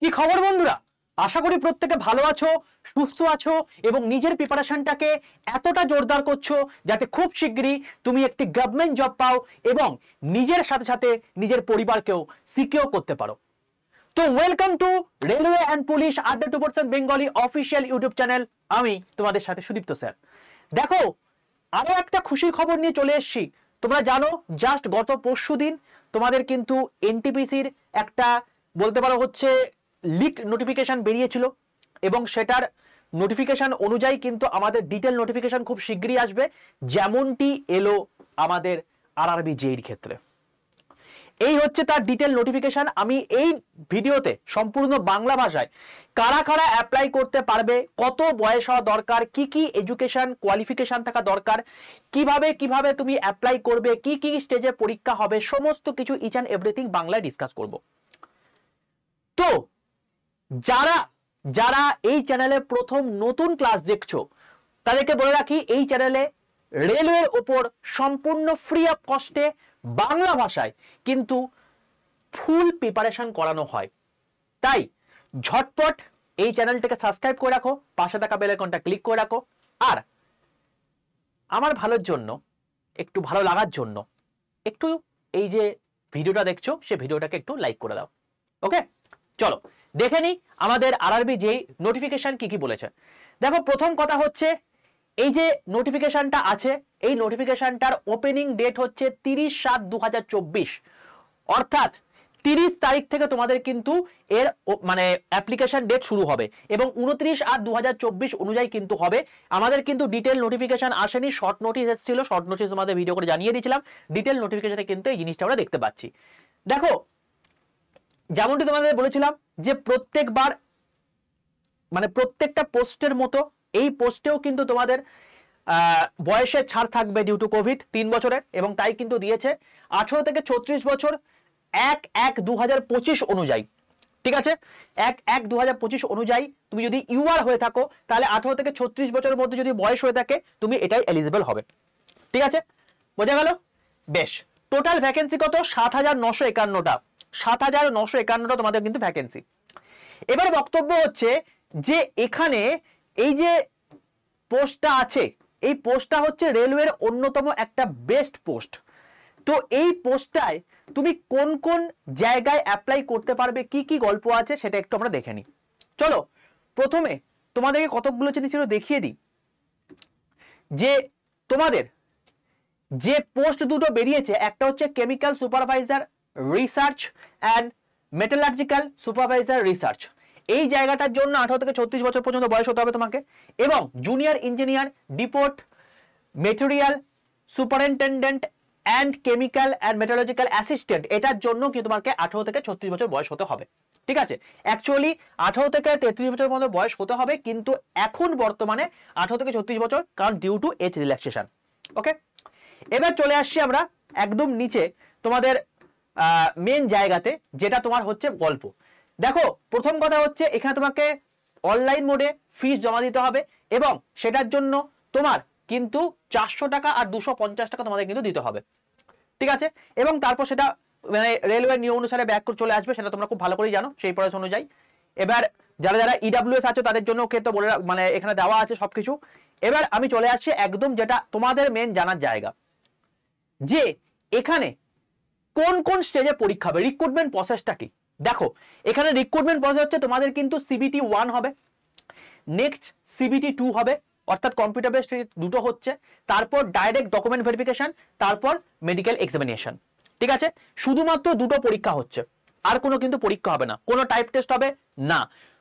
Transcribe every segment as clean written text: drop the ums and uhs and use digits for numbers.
কি খবর বন্ধুরা? আশা করি প্রত্যেকে ভালো আছো, সুস্থ আছো এবং নিজের প্রিপারেশনটাকে এতটা জোরদার করছো যাতে খুব শিগগিরই তুমি একটি গভর্নমেন্ট জব পাও এবং নিজের সাথে সাথে নিজের পরিবারকেও সিকিউর করতে পারো। তো welcome to railway and police আড্ডা 2% বেঙ্গলি অফিসিয়াল ইউটিউব চ্যানেল। আমি তোমাদের সাথে সুদীপ্ত স্যার। দেখো, আরো একটা খুশির খবর নিয়ে চলে এসেছি। তোমরা জানো, জাস্ট গত পরশুদিন তোমাদের কিন্তু এনটিপিসির একটা বলতে পারো হচ্ছে লিকড নোটিফিকেশন বেরিয়েছিল এবং সেটার নোটিফিকেশন অনুযায়ী কিন্তু আমাদের ডিটেল নোটিফিকেশন খুব শীঘ্রই আসবে, যেমনটি এলো আমাদের আরআরবি জেইর ক্ষেত্রে। এই হচ্ছে তার ডিটেল নোটিফিকেশন। আমি এই ভিডিওতে সম্পূর্ণ বাংলা ভাষায় কারা কারা অ্যাপ্লাই করতে পারবে, কত বয়স হওয়া দরকার, কি কি এডুকেশন কোয়ালিফিকেশন থাকা দরকার, কিভাবে কিভাবে তুমি অ্যাপ্লাই করবে, কি কি স্টেজে পরীক্ষা হবে, সমস্ত কিছু ইচ অ্যান্ড এভরিথিং বাংলায় ডিসকাস করব। তো যারা যারা এই চ্যানেলে প্রথম নতুন ক্লাস দেখছো তাদেরকে বলে রাখি, এই চ্যানেলে রেলওয়ের ওপর সম্পূর্ণ ফ্রি অফ কস্টে বাংলা ভাষায় কিন্তু ফুল প্রিপারেশন করানো হয়। তাই ঝটপট এই চ্যানেলটাকে সাবস্ক্রাইব করে রাখো, পাশে থাকা বেল আইকনটা ক্লিক করে রাখো, আর আমার ভালোর জন্য, একটু ভালো লাগার জন্য একটু এই যে ভিডিওটা দেখছো সে ভিডিওটাকে একটু লাইক করে দাও। ওকে, চলো দেখে নি আমাদের আরআরবি যেই নোটিফিকেশন কি কি বলেছে। দেখো, প্রথম কথা হচ্ছে এই যে নোটিফিকেশনটা আছে, এই নোটিফিকেশনটার ওপেনিং ডেট হচ্ছে 30/7/2024, অর্থাৎ 30 তারিখ থেকে তোমাদের কিন্তু এর মানে অ্যাপ্লিকেশন ডেট শুরু হবে এবং 29/8/2024 অনুযায়ী কিন্তু হবে। আমাদের কিন্তু ডিটেল নোটিফিকেশন আসেনি, শর্ট নোটিস এসেছিল, শর্ট নোটিস তোমাদের ভিডিও করে জানিয়ে দিয়েছিলাম। ডিটেল নোটিফিকেশনে কিন্তু এই জিনিসটা আমরা দেখতে পাচ্ছি। দেখো, যেমনটি তোমাদের বলেছিলাম যে প্রত্যেকবার মানে প্রত্যেকটা পোস্টের মতো এই পোস্টেও কিন্তু তোমাদের বয়সের ছাড় থাকবে ডিউ টু কোভিড 3 বছরের, এবং তাই কিন্তু দিয়েছে 18 থেকে 36 বছর 1/1/2025 অনুযায়ী। ঠিক আছে, 1/1/2025 অনুযায়ী তুমি যদি ইউআর হয়ে থাকো তাহলে 18 থেকে 36 বছরের মধ্যে যদি বয়স হয়ে থাকে তুমি এটাই এলিজিবল হবে। ঠিক আছে, বোঝা গেল? বেশ, টোটাল ভ্যাকেন্সি কত? 7,951টা। 7,951টা তোমাদের কিন্তু ভ্যাকেন্সি। এবার বক্তব্য হচ্ছে যে এখানে এই যে পোস্টটা আছে, এই পোস্টটা হচ্ছে রেলওয়ের অন্যতম একটা বেস্ট পোস্ট। তো এই পোস্টটায় তুমি কোন কোন জায়গায় অ্যাপ্লাই করতে পারবে, কি কি গল্প আছে সেটা একটু আমরা দেখে নিই। চলো প্রথমে তোমাদেরকে কতগুলো জিনিস দেখিয়ে দিই। যে তোমাদের যে পোস্ট দুটো বেরিয়েছে, একটা হচ্ছে chemical supervisor research and metallurgical supervisor research. এই জায়গাটার জন্য 18 থেকে 36 বছর পর্যন্ত বয়স হতে হবে তোমাকে, এবং junior engineer deport material superintendent and chemical and metallurgical assistant, এটার জন্য কি তোমাকে 18 থেকে 36 বছর বয়স হতে হবে। ঠিক আছে, অ্যাকচুয়ালি 18 থেকে 33 বছর মধ্যে বয়স হতে হবে, কিন্তু এখন বর্তমানে 18 থেকে 36 বছর, কারণ ডিউ টু এজ রিল্যাক্সেশন। ওকে, এবার চলে আসছি আমরা একদম নিচে তোমাদের মেন জায়গাতে, যেটা তোমার হচ্ছে গল্প। দেখো, প্রথম কথা হচ্ছে এখানে তোমাকে অনলাইন মোডে ফিস জমা দিতে হবে এবং সেটার জন্য তোমার কিন্তু 400 টাকা আর 250 টাকা তোমাদের কিন্তু দিতে হবে। ঠিক আছে, এবং তারপর সেটা মানে রেলওয়ে নিয়ম অনুসারে ব্যাক করে চলে আসবে, সেটা তোমরা খুব ভালো করেই জানো সেই প্রসেস অনুযায়ী। এবার যারা যারা ইডাব্লিউএস আছে তাদের জন্য ক্ষেত্রে বলে মানে এখানে দেওয়া আছে সবকিছু। এবার আমি চলে আসছি একদম যেটা তোমাদের মেন জানার জায়গা, যে এখানে কোন কোন স্টেজে পরীক্ষা হবে, রিক্রুটমেন্ট প্রসেসটা কি। দেখো, এখানে রিক্রুটমেন্ট প্রসেস হচ্ছে তোমাদের কিন্তু সিবিটি 1 হবে, নেক্সট সিবিটি 2 হবে, অর্থাৎ কম্পিউটার বেসড দুটো হচ্ছে, তারপর ডাইরেক্ট ডকুমেন্ট ভেরিফিকেশন, তারপর মেডিকেল এক্সামিনেশন। ঠিক আছে, শুধুমাত্র দুটো পরীক্ষা হচ্ছে, আর কোনো কিন্তু পরীক্ষা হবে না। কোনো টাইপ টেস্ট হবে না,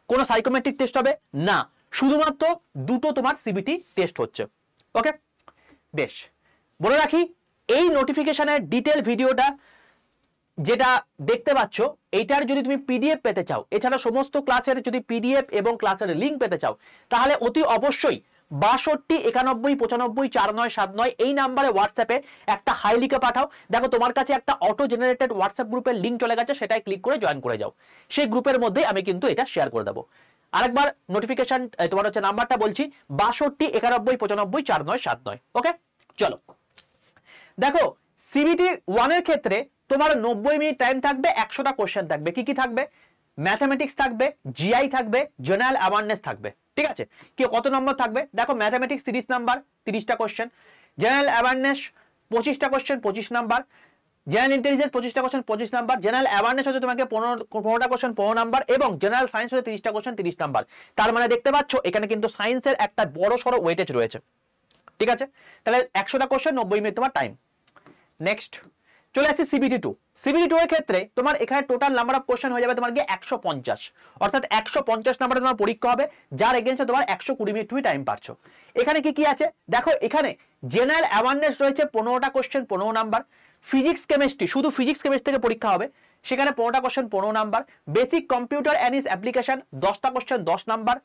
কোনো সাইকোমেট্রিক টেস্ট হবে না, শুধুমাত্র দুটো তোমার সিবিটি টেস্ট হচ্ছে। ওকে, বেশ, বলে রাখি এই নোটিফিকেশনের ডিটেল ভিডিওটা যেটা দেখতে পাচ্ছ, এইটার যদি তুমি পিডিএফ পেতে চাও, এছাড়া সমস্ত ক্লাসের যদি পিডিএফ এবং ক্লাসের লিঙ্ক পেতে চাও, তাহলে অতি অবশ্যই 62 91 95 4979 এই নাম্বারে হোয়াটসঅ্যাপে একটা হাই লিখে পাঠাও। দেখো, তোমার কাছে একটা অটো জেনারেটেড হোয়াটসঅ্যাপ গ্রুপের লিঙ্ক চলে গেছে, সেটাই ক্লিক করে জয়েন করে যাও। সেই গ্রুপের মধ্যে আমি কিন্তু এটা শেয়ার করে দেবো। আরেকবার নোটিফিকেশন তোমার হচ্ছে নাম্বারটা বলছি, 62 91 95 4979। ওকে, চলো দেখো, সিবিটি 1 এর ক্ষেত্রে তোমার 90 মিনিট টাইম থাকবে, 100টা কোশ্চেন থাকবে। কি কি থাকবে? ম্যাথামেটিক্স থাকবে, জিআই থাকবে, জেনারেল অ্যাওয়ারনেস থাকবে। ঠিক আছে, কি কত নম্বর থাকবে দেখো, ম্যাথামেটিক্স 30 নাম্বার 30টা কোশ্চেন, জেনারেল অ্যাওয়ারনেস 25টা কোশ্চেন 25 নাম্বার, জেনারেল ইন্টেলিজেন্স 25টা কোশ্চেন 25 নাম্বার, জেনারেল অ্যাওয়ারনেস হচ্ছে তোমাকে 15টা কোশ্চেন 15 নাম্বার, এবং জেনারেল সায়েন্স হচ্ছে 30টা কোশ্চেন 30 নাম্বার। তার মানে দেখতে পাচ্ছ এখানে কিন্তু সায়েন্সের একটা বড় সড়ো ওয়েটেজ রয়েছে। ঠিক আছে, তাহলে 100টা কোশ্চেন 90 মিনিট তোমার টাইম। নেক্সট চলে আসছে সিবিটি 2। সিবিটি 2 এর ক্ষেত্রে তোমার এখানে টোটাল নাম্বার অফ কোশ্চেন হয়ে যাবে তোমার গিয়ে 150, অর্থাৎ 150 নাম্বারে তোমার পরীক্ষা হবে, যার এগেইনস্টে তোমার 120 মিনিট তুমি টাইম পাচ্ছ। এখানে কি কি আছে দেখো, এখানে জেনারেল অ্যাওয়ারনেস রয়েছে 15টা কোশ্চেন 15 নাম্বার, ফিজিক্স কেমিস্ট্রি, শুধু ফিজিক্স কেমিস্ট্রি থেকে পরীক্ষা হবে, সেখানে 15টা question 15 number, basic computer and its application 10টা question 10 number,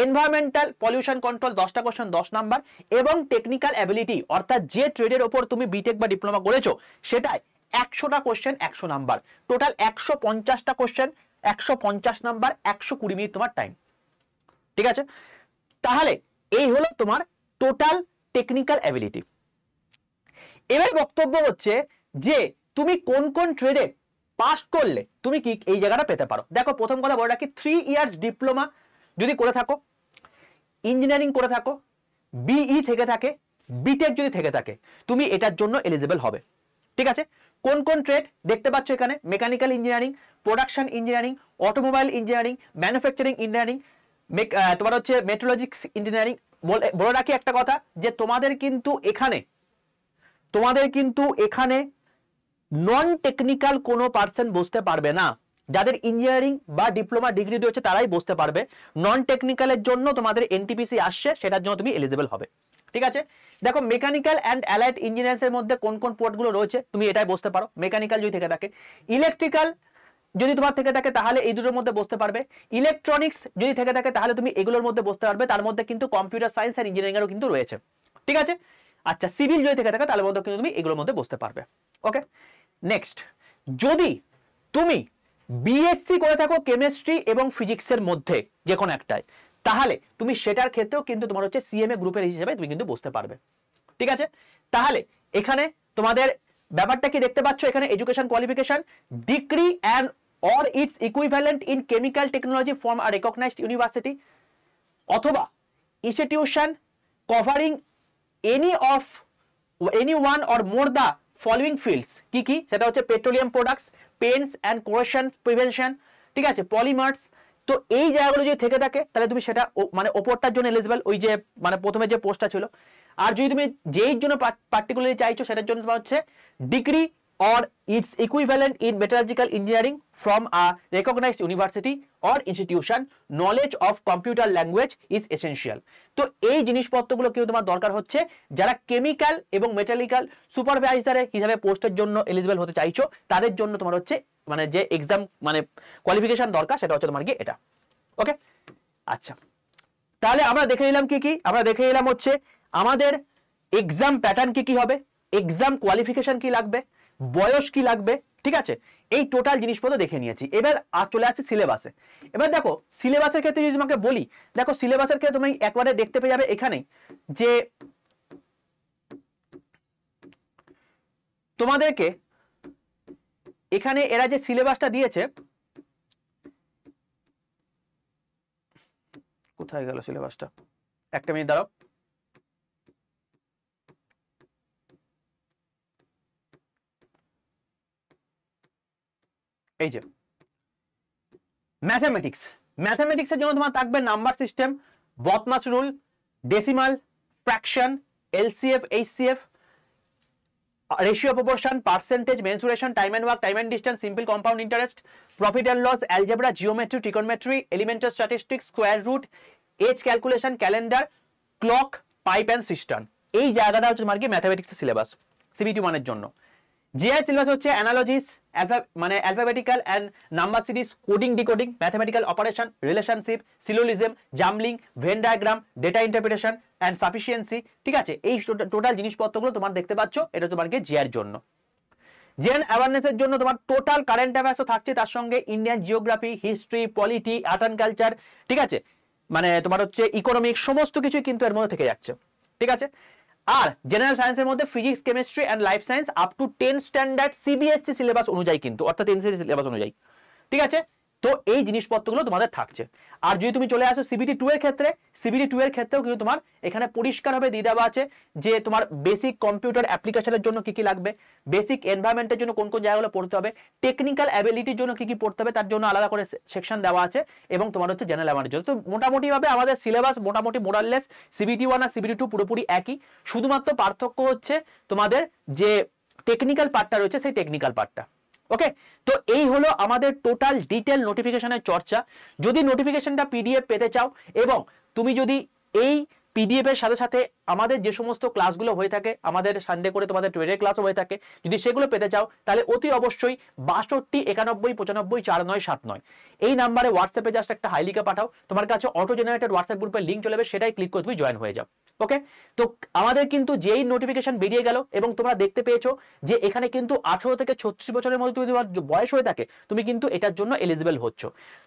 environmental pollution control 10টা কোশ্চেন 10 নাম্বার, এবং টেকনিক্যাল অ্যাবিলিটি অর্থাৎ যে ট্রেডের উপর তুমি বিটেক বা ডিপ্লোমা করেছো সেটাই 100টা কোশ্চেন 100 নাম্বার, টোটাল 150টা কোশ্চেন 150 নাম্বার, 120 মিনিট তোমার টাইম। ঠিক আছে, তাহলে এই হলো তোমার টোটাল টেকনিক্যাল অ্যাবিলিটি। এবার বক্তব্য হচ্ছে যে তুমি কোন কোন ট্রেডে পাস করলে তুমি কি এই জায়গাটা পেতে পারো। দেখো প্রথম কথা বলে রাখি, 3 ইয়ার্স ডিপ্লোমা যদি করে থাকো, ইঞ্জিনিয়ারিং করে থাকো, বিই থেকে থাকে, বিটেক যদি থেকে থাকে, তুমি এটার জন্য এলিজিবল হবে। ঠিক আছে, কোন কোন ট্রেড দেখতে পাচ্ছ এখানে, mechanical engineering, production engineering, automobile engineering, manufacturing engineering, তোমার হচ্ছে মেট্রোলজিক্স ইঞ্জিনিয়ারিং। বলে রাখি একটা কথা, যে তোমাদের কিন্তু এখানে নন টেকনিক্যাল কোনো পার্সন বসতে পারবে না। যাদের ইঞ্জিনিয়ারিং বা ডিপ্লোমা ডিগ্রি রয়েছে তারাই বসতে পারবে। নন টেকনিক্যালের জন্য তোমাদের এনটিপিসি আসছে, সেটার জন্য তুমি এলিজিবল হবে। ঠিক আছে, দেখো মেকানিক্যাল অ্যান্ড অ্যালাইড ইঞ্জিনিয়ার্স এর মধ্যে কোন কোন পোর্টগুলো রয়েছে তুমি এটাই বসতে পারো, মেকানিক্যাল যদি থেকে থাকে। ইলেকট্রিক্যাল যদি তোমার থেকে থাকে তাহলে এই দুটোর মধ্যে বসতে পারবে। ইলেকট্রনিক্স যদি থেকে থাকে তাহলে তুমি এগুলোর মধ্যে বসতে পারবে, তার মধ্যে কিন্তু কম্পিউটার সায়েন্স আর ইঞ্জিনিয়ারিং এরও কিন্তু রয়েছে। ঠিক আছে, আচ্ছা সিভিল যদি থেকে থাকে তাহলে মধ্যে কিন্তু তুমি এগুলোর মধ্যে বসতে পারবে। ওকে, নেক্সট, যদি তুমি বিএসসি করে থাকো কেমিস্ট্রি এবং ফিজিক্সের মধ্যে যে কোনো একটাই, তাহলে তুমি সেটার ক্ষেত্রেও কিন্তু তোমার হচ্ছে সিএমএ গ্রুপের হিসেবে তুমি কিন্তু বসতে পারবে। ঠিক আছে, তাহলে এখানে তোমাদের ব্যাপারটা কি দেখতে পাচ্ছ, এখানে education qualification degree and or its equivalent in chemical technology from a recognized university, অথবা institution covering any one or more the following fields, কি কি সেটা হচ্ছে petroleum products, paints and corrosion prevention, ঠিক আছে, পলিমার্স। তো এই জায়গাগুলো যদি থেকে থাকে তাহলে তুমি সেটা মানে ওপরটার জন্য এলিজিবল, ওই যে মানে প্রথমে যে পোস্টটা ছিল। আর যদি তুমি যেই জন্য পার্টিকুলারলি চাইছো সেটার জন্য তোমার হচ্ছে degree or its equivalent in metallurgical engineering from a recognized university or institution, knowledge of computer language is essential। তো এই জিনিসপত্রগুলো কিন্তু তোমার দরকার হচ্ছে যারা কেমিক্যাল এবং মেটালিক্যাল সুপারভাইজার হিসাবে পোস্টের জন্য এলিজিবল হতে চাইছো, তাদের জন্য তোমার হচ্ছে মানে যে এক্সাম মানে কোয়ালিফিকেশন দরকার সেটা হচ্ছে তোমার কি এটা। ওকে, আচ্ছা তাহলে আমরা দেখে নিলাম কি কি, আমরা দেখে নিলাম হচ্ছে আমাদের এক্সাম প্যাটার্ন কি কি হবে, এক্সাম কোয়ালিফিকেশন কি লাগবে, বয়স কি লাগবে। ঠিক আছে, এই টোটাল জিনিসপত্র দেখে নিয়েছি। এবার চলে আসছে সিলেবাসে। এবার দেখো সিলেবাসের ক্ষেত্রে যদি তোমাকে বলি, দেখো সিলেবাসের ক্ষেত্রে তুমি একবারে দেখতে পেয়ে যাবে এখানে যে তোমাদেরকে এখানে এরা যে সিলেবাসটা দিয়েছে, কোথায় গেল সিলেবাসটা, একটা মিনিট দাঁড়াও। এই যে ম্যাথমেটিক্সের জন্য তোমার থাকবে number system, BODMAS rule, decimal, fraction, LCF, HCF, ratio proportion, percentage, mensuration, time and work, time and distance, simple compound interest, profit and loss, algebra, geometry, trigonometry, elemental statistics, square root, age calculation, calendar, clock, pipe and system. এই জায়গাটা হচ্ছে তোমার কি ম্যাথমেটিক্সের syllabus CBT 1 এর জন্য। GI syllabus হচ্ছে analogies, মানে alphabetical and number series, coding decoding, mathematical operation, relationship, syllogism, jumbling, Venn diagram, data interpretation and sufficiency. ঠিক আছে, এই টোটাল জিনিসপত্রগুলো তোমার দেখতে পাচ্ছ, এটা তোমার জিআর জন্য। জেন অ্যাওয়ারনেসের জন্য তোমার টোটাল কারেন্ট অ্যাফেয়ার্সও থাকছে, তার সঙ্গে Indian geography, history, polity, art and culture, ঠিক আছে, মানে তোমার হচ্ছে ইকোনমিক, সমস্ত কিছুই কিন্তু এর মধ্যে থেকে যাচ্ছে। ঠিক আছে, আর জেনারেল সায়েন্সের মধ্যে physics, chemistry and life science up to 10 standard CBSE syllabus অনুযায়ী কিন্তু, অর্থাৎ এনসিএলটি সিলেবাস অনুযায়ী। ঠিক আছে, তো এই জিনিসপত্রগুলো তোমাদের থাকছে। আর যদি তুমি চলে আসো সিবিটি 2 এর ক্ষেত্রে, সিবিটি 2 এর ক্ষেত্রেও কিন্তু তোমার এখানে পরিষ্কারভাবে দিয়ে দেওয়া আছে যে তোমার বেসিক কম্পিউটার অ্যাপ্লিকেশনের জন্য কি কি লাগবে, বেসিক এনভায়রনমেন্টের জন্য কোন কোন জায়গাগুলো পড়তে হবে, টেকনিক্যাল অ্যাবিলিটির জন্য কি কি পড়তে হবে তার জন্য আলাদা করে সেকশন দেওয়া আছে, এবং তোমার হচ্ছে জেনারেল অ্যাওয়ারনেসের জন্য। তো মোটামুটি ভাবে আমাদের সিলেবাস মোটামুটি মোরাললেস সিবিটি 1 আর সিবিটি 2 পুরোপুরি একই, শুধুমাত্র পার্থক্য হচ্ছে তোমাদের যে টেকনিক্যাল পার্টটা রয়েছে সেই টেকনিক্যাল পার্টটা। ওকে, তো এই হলো আমাদের টোটাল ডিটেল নোটিফিকেশনের চর্চা। যদি নোটিফিকেশনটা পিডিএফ পেতে চাও এবং তুমি যদি এই পিডিএফ এর সাথে সাথে আমাদের যে সমস্ত ক্লাসগুলো হয়ে থাকে, আমাদের সানডে করে তোমাদের ট্রেডের ক্লাসও হয়ে থাকে, যদি সেগুলো পেতে চাও তাহলে অতি অবশ্যই 62 91 95 4979 এই নাম্বারে হোয়াটসঅ্যাপে জাস্ট একটা হাই লিখে পাঠাও, তোমার কাছে অটো জেনারেটেড হোয়াটসঅ্যাপ গ্রুপের লিঙ্ক চলে যাবে, সেটাই ক্লিক করে তুমি জয়েন হয়ে যাও। ওকে, তো আমাদের কিন্তু যেই নোটিফিকেশন বেরিয়ে গেল এবং তোমরা দেখতে পেয়েছো যে এখানে কিন্তু 18 থেকে 36 বছরের মধ্যে তুমি তোমার বয়স হয়ে থাকে তুমি কিন্তু এটার জন্য এলিজিবল হচ্ছ।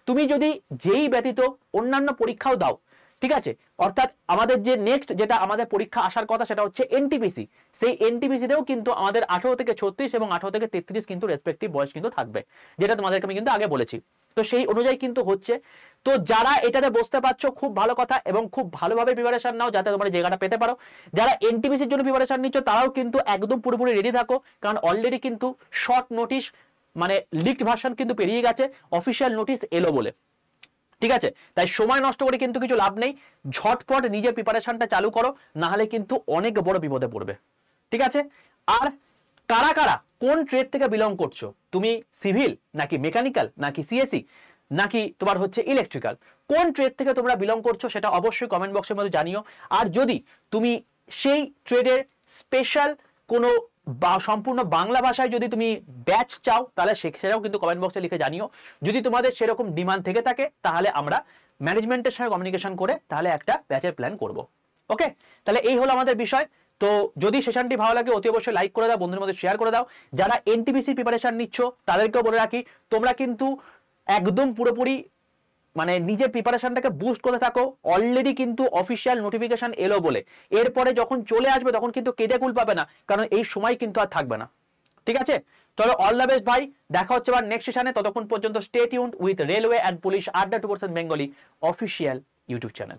তুমি যদি যেই ব্যতীত অন্যান্য পরীক্ষাও দাও, ঠিক আছে, অর্থাৎ আমাদের যে নেক্সট যেটা আমাদের পরীক্ষা আসার কথা সেটা হচ্ছে এনটিপিসি, সেই এনটিপিসিতেও কিন্তু আমাদের 18 থেকে 36 এবং 18 থেকে 33 কিন্তু রেসপেক্টিভ বয়স কিন্তু থাকবে, যেটা তোমাদেরকে আমি কিন্তু আগে বলেছি। তো সেই অনুযায়ী কিন্তু হচ্ছে। তো যারা এটাতে বসতে পারছো খুব ভালো কথা, এবং খুব ভালোভাবে প্রিপারেশন নাও যাতে তোমরা জায়গাটা পেতে পারো। যারা এনটিপিসির জন্য প্রিপারেশন নিচ্ছ তারাও কিন্তু একদম পুরোপুরি রেডি থাকো, কারণ অলরেডি কিন্তু শর্ট নোটিশ মানে লিকড ভার্সন কিন্তু পেরিয়ে গেছে, অফিসিয়াল নোটিশ এলো বলে, ঠিক আছে। তাই সময় নষ্ট করে কিন্তু কিছু লাভ নেই, ঝটপট নিজের প্রিপারেশনটা চালু করো, না হলে কিন্তু অনেক বড় বিপদে পড়বে, ঠিক আছে। আর কারা কারা কোন ট্রেড থেকে বিলং করছো, তুমি সিভিল নাকি মেকানিক্যাল নাকি সিএসসি নাকি তোমার হচ্ছে ইলেকট্রিক্যাল, কোন ট্রেড থেকে তোমরা বিলং করছো সেটা অবশ্যই কমেন্ট বক্সের মধ্যে জানিও। আর যদি তুমি সেই ট্রেডের স্পেশাল কোনো বা সম্পূর্ণ বাংলা ভাষায় যদি তুমি ব্যাচ চাও তাহলে সেটাও কিন্তু কমেন্ট বক্সে লিখে জানিও। যদি তোমাদের সেরকম ডিমান্ড থেকে থাকে তাহলে আমরা ম্যানেজমেন্টের সঙ্গে কমিউনিকেশন করে তাহলে একটা ব্যাচের প্ল্যান করব। ওকে, তাহলে এই হলো আমাদের বিষয়। তো যদি সেশনটি ভালো লাগে অতি অবশ্যই লাইক করে দাও, বন্ধুদের মধ্যে শেয়ার করে দাও। যারা এনটিপিসি প্রিপারেশন নিচ্ছ তাদেরকেও বলে রাখি, তোমরা কিন্তু একদম পুরোপুরি মানে নিজের প্রিপারেশনটাকে বুস্ট করতে থাকো। অলরেডি কিন্তু অফিসিয়াল নোটিফিকেশন এলো বলে, এরপরে যখন চলে আসবে তখন কিন্তু কেঁদে কুল পাবে না, কারণ এই সময় কিন্তু আর থাকবে না, ঠিক আছে। চলো, অল দ্য বেস্ট ভাই, দেখা হচ্ছে আবার নেক্সট সেশনে। ততক্ষণ পর্যন্ত stay tuned with railway and police আড্ডা 2% বেঙ্গলি অফিসিয়াল ইউটিউব চ্যানেল।